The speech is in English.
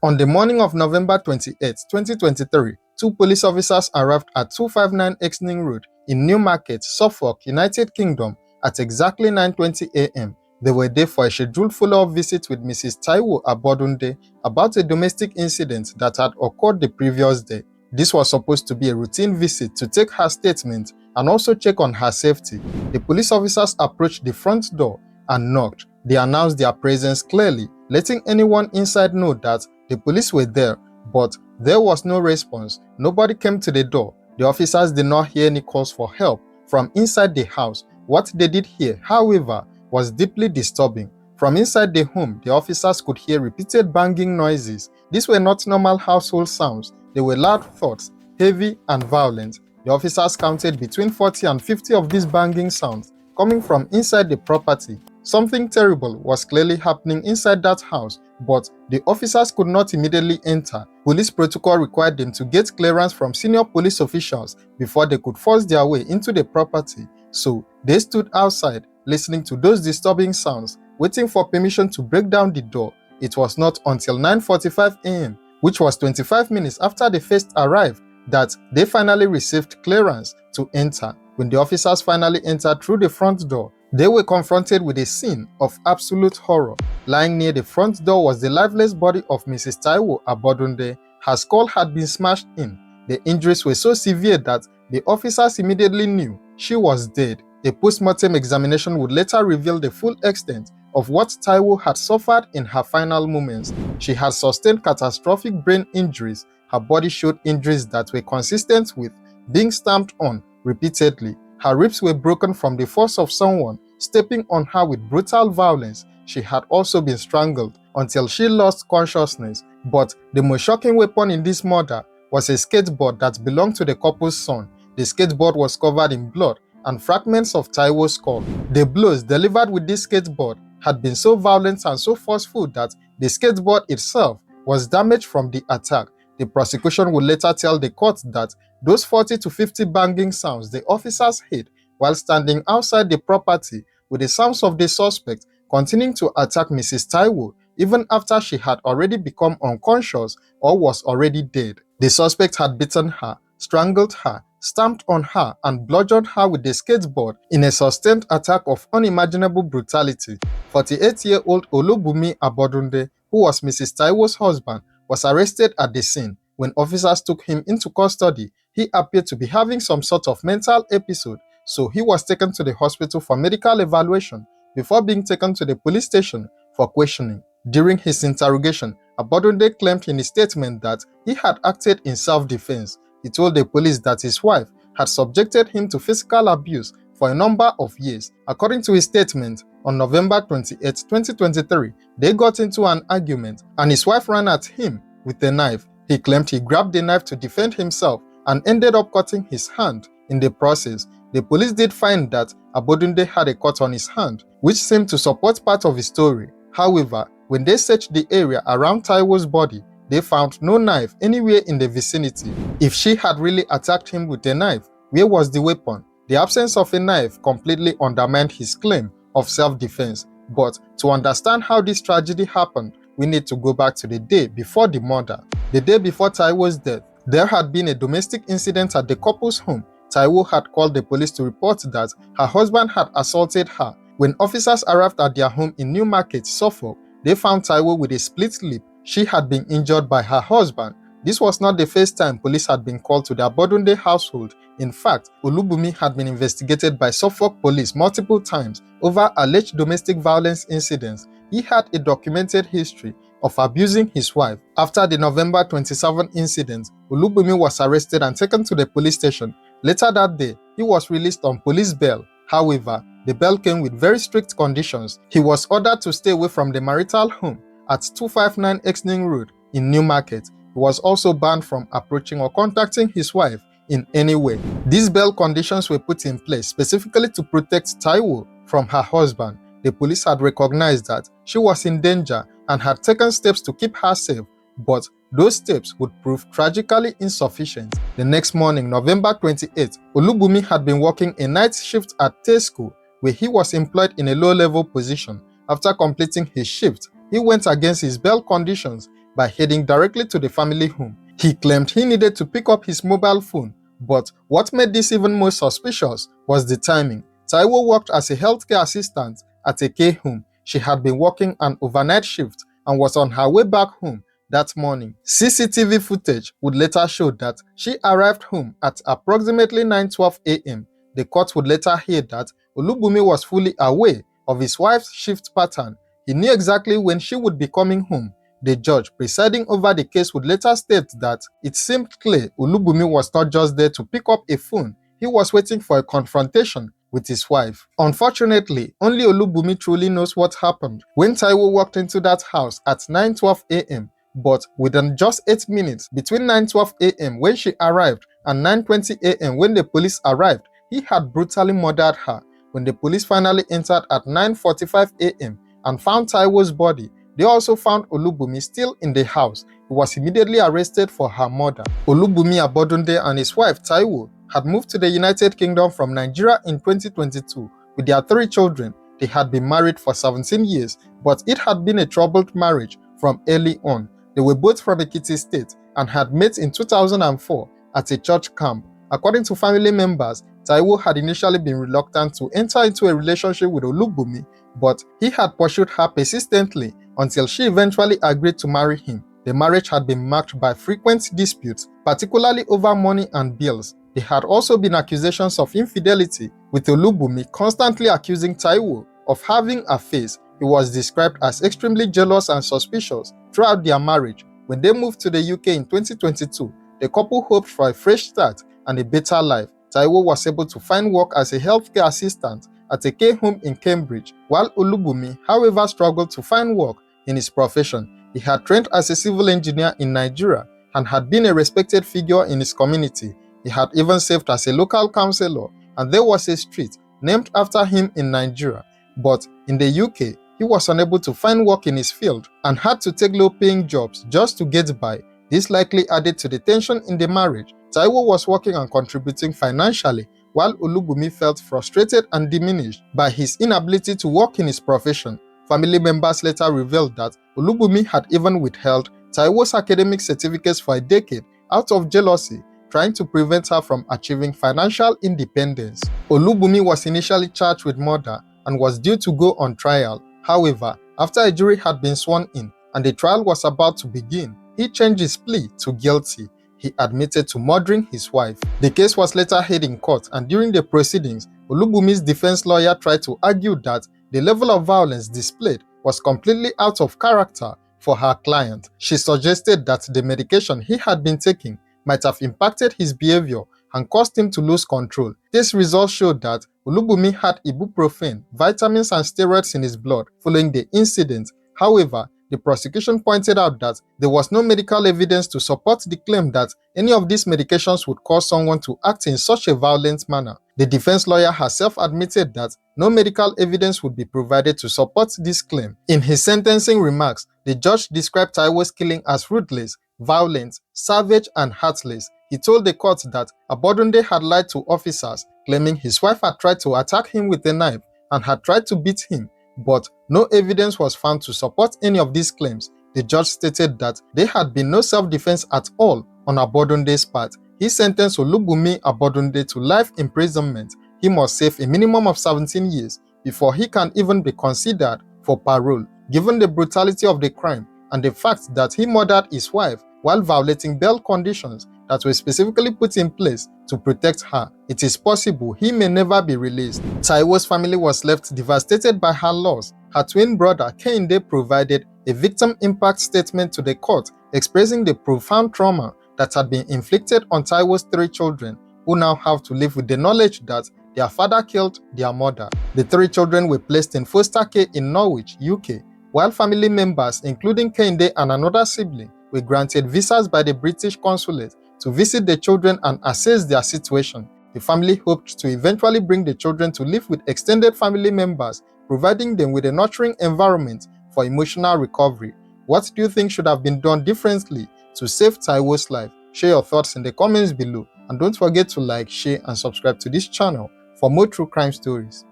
On the morning of November 28, 2023, two police officers arrived at 259 Exning Road in Newmarket, Suffolk, United Kingdom at exactly 9:20 a.m. They were there for a scheduled follow-up visit with Mrs. Taiwo Abodunde about a domestic incident that had occurred the previous day. This was supposed to be a routine visit to take her statement and also check on her safety. The police officers approached the front door and knocked. They announced their presence clearly, letting anyone inside know that the police were there, but there was no response. Nobody came to the door. The officers did not hear any calls for help from inside the house. What they did hear, however, was deeply disturbing. From inside the home, the officers could hear repeated banging noises. These were not normal household sounds. They were loud thuds, heavy and violent. The officers counted between 40 and 50 of these banging sounds coming from inside the property. Something terrible was clearly happening inside that house, but the officers could not immediately enter. Police protocol required them to get clearance from senior police officials before they could force their way into the property. So they stood outside, listening to those disturbing sounds, waiting for permission to break down the door. It was not until 9:45 a.m., which was 25 minutes after they first arrived, that they finally received clearance to enter. When the officers finally entered through the front door, they were confronted with a scene of absolute horror. Lying near the front door was the lifeless body of Mrs. Taiwo Abodunde. Her skull had been smashed in. The injuries were so severe that the officers immediately knew she was dead. A post-mortem examination would later reveal the full extent of what Taiwo had suffered in her final moments. She had sustained catastrophic brain injuries. Her body showed injuries that were consistent with being stamped on repeatedly. Her ribs were broken from the force of someone stepping on her with brutal violence. She had also been strangled until she lost consciousness. But the most shocking weapon in this murder was a skateboard that belonged to the couple's son. The skateboard was covered in blood and fragments of Taiwo's skull. The blows delivered with this skateboard had been so violent and so forceful that the skateboard itself was damaged from the attack. The prosecution would later tell the court that those 40 to 50 banging sounds the officers heard while standing outside the property with the sounds of the suspect continuing to attack Mrs. Taiwo even after she had already become unconscious or was already dead. The suspect had beaten her, strangled her, stamped on her, and bludgeoned her with the skateboard in a sustained attack of unimaginable brutality. 48-year-old Olubunmi Abodunde, who was Mrs. Taiwo's husband, was arrested at the scene. When officers took him into custody, he appeared to be having some sort of mental episode, so he was taken to the hospital for medical evaluation before being taken to the police station for questioning. During his interrogation, Abodunde claimed in his statement that he had acted in self-defense. He told the police that his wife had subjected him to physical abuse for a number of years. According to his statement, on November 28, 2023, they got into an argument and his wife ran at him with a knife. He claimed he grabbed the knife to defend himself and ended up cutting his hand in the process. The police did find that Abodunde had a cut on his hand, which seemed to support part of his story. However, when they searched the area around Taiwo's body, they found no knife anywhere in the vicinity. If she had really attacked him with a knife, where was the weapon? The absence of a knife completely undermined his claim of self-defense. But to understand how this tragedy happened, we need to go back to the day before the murder. The day before Taiwo's death, there had been a domestic incident at the couple's home. Taiwo had called the police to report that her husband had assaulted her. When officers arrived at their home in Newmarket, Suffolk, they found Taiwo with a split lip. She had been injured by her husband. This was not the first time police had been called to the Abodunde household. In fact, Olubunmi had been investigated by Suffolk police multiple times over alleged domestic violence incidents. He had a documented history of abusing his wife. After the November 27 incident, Olubunmi was arrested and taken to the police station. Later that day, he was released on police bail. However, the bail came with very strict conditions. He was ordered to stay away from the marital home at 259 Exning Road in Newmarket. He was also banned from approaching or contacting his wife in any way. These bail conditions were put in place specifically to protect Taiwo from her husband. The police had recognized that she was in danger and had taken steps to keep her safe, but those steps would prove tragically insufficient. The next morning, November 28, Olubunmi had been working a night shift at Tesco, where he was employed in a low-level position. After completing his shift, he went against his bail conditions by heading directly to the family home. He claimed he needed to pick up his mobile phone, but what made this even more suspicious was the timing. Taiwo worked as a healthcare assistant at a care home. She had been working an overnight shift and was on her way back home that morning. CCTV footage would later show that she arrived home at approximately 9:12 a.m. The court would later hear that Olubunmi was fully aware of his wife's shift pattern. He knew exactly when she would be coming home. The judge presiding over the case would later state that it seemed clear Olubunmi was not just there to pick up a phone, he was waiting for a confrontation with his wife. Unfortunately, only Olubunmi truly knows what happened when Taiwo walked into that house at 9:12 a.m. But within just 8 minutes between 9:12 a.m. when she arrived and 9:20 a.m. when the police arrived, he had brutally murdered her. When the police finally entered at 9:45 a.m. and found Taiwo's body, they also found Olubunmi still in the house. He was immediately arrested for her murder. Olubunmi Abodunde and his wife Taiwo had moved to the United Kingdom from Nigeria in 2022 with their 3 children. They had been married for 17 years, but it had been a troubled marriage from early on. They were both from Ekiti State and had met in 2004 at a church camp. According to family members, Taiwo had initially been reluctant to enter into a relationship with Olubunmi, but he had pursued her persistently until she eventually agreed to marry him. The marriage had been marked by frequent disputes, particularly over money and bills. There had also been accusations of infidelity, with Olubunmi constantly accusing Taiwo of having affairs. He was described as extremely jealous and suspicious throughout their marriage. When they moved to the UK in 2022, the couple hoped for a fresh start and a better life. Taiwo was able to find work as a healthcare assistant at a care home in Cambridge, while Olubunmi, however, struggled to find work in his profession. He had trained as a civil engineer in Nigeria and had been a respected figure in his community. He had even served as a local councillor, and there was a street named after him in Nigeria. But in the UK, he was unable to find work in his field and had to take low-paying jobs just to get by. This likely added to the tension in the marriage. Taiwo was working and contributing financially, while Olubunmi felt frustrated and diminished by his inability to work in his profession. Family members later revealed that Olubunmi had even withheld Taiwo's academic certificates for a decade out of jealousy, trying to prevent her from achieving financial independence. Olubunmi was initially charged with murder and was due to go on trial. However, after a jury had been sworn in and the trial was about to begin, he changed his plea to guilty. He admitted to murdering his wife. The case was later heard in court, and during the proceedings, Olubunmi's defense lawyer tried to argue that the level of violence displayed was completely out of character for her client. She suggested that the medication he had been taking might have impacted his behavior and caused him to lose control. This result showed that Olubunmi had ibuprofen, vitamins and steroids in his blood following the incident. However, the prosecution pointed out that there was no medical evidence to support the claim that any of these medications would cause someone to act in such a violent manner. The defense lawyer herself admitted that no medical evidence would be provided to support this claim. In his sentencing remarks, the judge described Taiwo's killing as ruthless, violent, savage, and heartless. He told the court that Abodunde had lied to officers, claiming his wife had tried to attack him with a knife and had tried to beat him, but no evidence was found to support any of these claims. The judge stated that there had been no self-defense at all on Abodunde's part. He sentenced Olubunmi Abodunde to life imprisonment. He must serve a minimum of 17 years before he can even be considered for parole. Given the brutality of the crime and the fact that he murdered his wife while violating bail conditions that were specifically put in place to protect her, it is possible he may never be released. Taiwo's family was left devastated by her loss. Her twin brother Kehinde provided a victim impact statement to the court expressing the profound trauma that had been inflicted on Taiwo's 3 children, who now have to live with the knowledge that their father killed their mother. The 3 children were placed in foster care in Norwich, UK, while family members, including Kehinde and another sibling, were granted visas by the British consulate to visit the children and assess their situation. The family hoped to eventually bring the children to live with extended family members, providing them with a nurturing environment for emotional recovery. What do you think should have been done differently to save Taiwo's life? Share your thoughts in the comments below, and don't forget to like, share, and subscribe to this channel for more true crime stories.